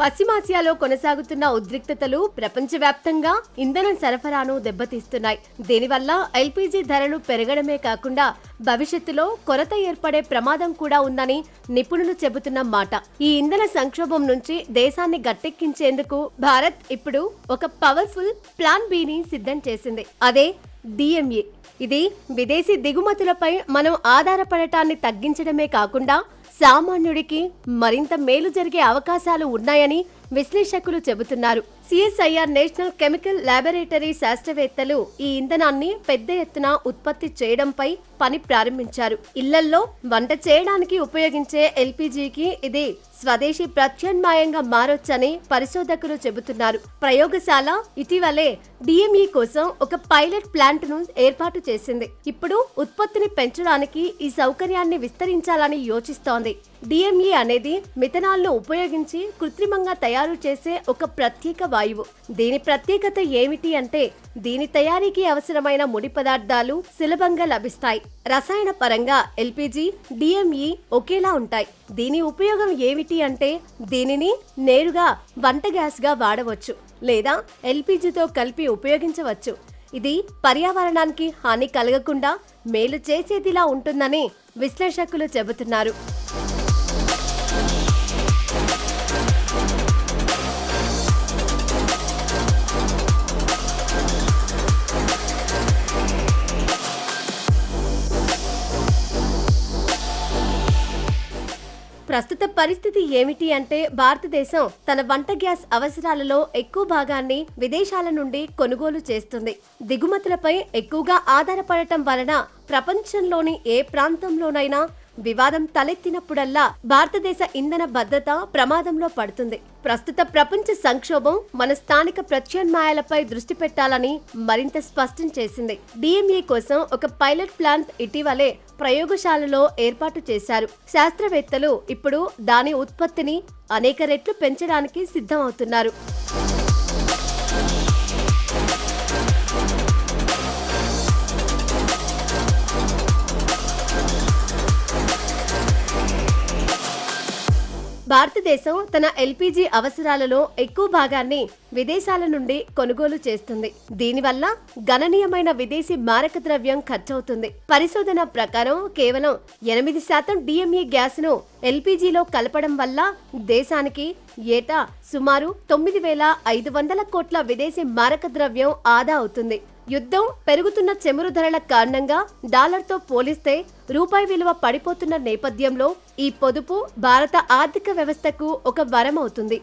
పశ్చిమాసియాలో కొనసాగుతున్న ఉద్రిక్తతలు ప్రపంచవ్యాప్తంగా ఇంధనం సరఫరాను దెబ్బతీస్తున్నాయి. దీనివల్ల ఎల్పీజీ ధరలు పెరగడమే కాకుండా భవిష్యత్తులో కొరత ఏర్పడే ప్రమాదం కూడా ఉందని నిపుణులు చెబుతున్న మాట. ఈ ఇంధన సంక్షోభం నుంచి దేశాన్ని గట్టెక్కించేందుకు భారత్ ఇప్పుడు ఒక పవర్ఫుల్ ప్లాన్ బిని సిద్ధం చేసింది. అదే డిఎంఏ. ఇది విదేశీ దిగుమతులపై మనం ఆధారపడటాన్ని తగ్గించడమే కాకుండా సామాన్యుడికి మరింత మేలు జరిగే అవకాశాలు ఉన్నాయని విశ్లేషకులు చెబుతున్నారు. సిఎస్ఐఆర్ నేషనల్ కెమికల్ ల్యాబొరేటరీ శాస్త్రవేత్తలు ఈ ఇంధనాన్ని పెద్ద ఎత్తున ఉత్పత్తి చేయడంపై పని ప్రారంభించారు. ఇళ్లల్లో వంట చేయడానికి ఉపయోగించే ఎల్పీజీకి ఇది స్వదేశీ ప్రత్యామ్నాయంగా మారొచ్చని పరిశోధకులు చెబుతున్నారు. ప్రయోగశాల ఇటీవలే డిఎంఈ కోసం ఒక పైలట్ ప్లాంట్ ను ఏర్పాటు చేసింది. ఇప్పుడు ఉత్పత్తిని పెంచడానికి ఈ సౌకర్యాన్ని విస్తరించాలని యోచిస్తోంది. డిఎంఈ అనేది మిథనాల్ ను ఉపయోగించి కృత్రిమంగా తయారు చేసే ఒక ప్రత్యేక వాయువు. దీని ప్రత్యేకత ఏమిటి అంటే దీని తయారీకి అవసరమైన ముడి పదార్థాలు సులభంగా లభిస్తాయి. రసాయన పరంగా ఎల్పీజీ, డిఎంఈ ఒకేలా ఉంటాయి. దీని ఉపయోగం ఏమిటి అంటే దీనిని నేరుగా వంట గ్యాస్ గా వాడవచ్చు లేదా ఎల్పీజీతో కలిపి ఉపయోగించవచ్చు. ఇది పర్యావరణానికి హాని కలగకుండా మేలు చేసేదిలా ఉంటుందని విశ్లేషకులు చెబుతున్నారు. ప్రస్తుత పరిస్థితి ఏమిటి అంటే భారతదేశం తన వంట గ్యాస్ అవసరాలలో ఎక్కువ భాగాన్ని విదేశాల నుండి కొనుగోలు చేస్తుంది. దిగుమతులపై ఎక్కువగా ఆధారపడటం వలన ప్రపంచంలోని ఏ ప్రాంతంలోనైనా వివాదం తలెత్తినప్పుడల్లా భారతదేశ ఇంధన భద్రత ప్రమాదంలో పడుతుంది. ప్రస్తుత ప్రపంచ సంక్షోభం మన స్థానిక ప్రత్యామ్నాయాలపై దృష్టి పెట్టాలని మరింత స్పష్టం చేసింది. డిఎంఈ కోసం ఒక పైలట్ ప్లాంట్ ఇటీవలే ప్రయోగశాలలో ఏర్పాటు చేశారు. శాస్త్రవేత్తలు ఇప్పుడు దాని ఉత్పత్తిని అనేక రెట్లు పెంచడానికి సిద్ధమవుతున్నారు. భారతదేశం తన ఎల్పీజీ అవసరాలలో ఎక్కువ భాగాన్ని విదేశాల నుండి కొనుగోలు చేస్తుంది. దీనివల్ల గణనీయమైన విదేశీ మారక ద్రవ్యం ఖర్చవుతుంది. పరిశోధన ప్రకారం కేవలం 8% డిఎంఈ గ్యాస్ ను ఎల్పీజీలో కలపడం వల్ల దేశానికి ఏటా సుమారు 9,500 కోట్ల విదేశీ మారక ద్రవ్యం ఆదా అవుతుంది. యుద్ధం, పెరుగుతున్న చమురు ధరల కారణంగా డాలర్తో పోలిస్తే రూపాయి విలువ పడిపోతున్న నేపథ్యంలో ఈ పొదుపు భారత ఆర్థిక వ్యవస్థకు ఒక వరం అవుతుంది.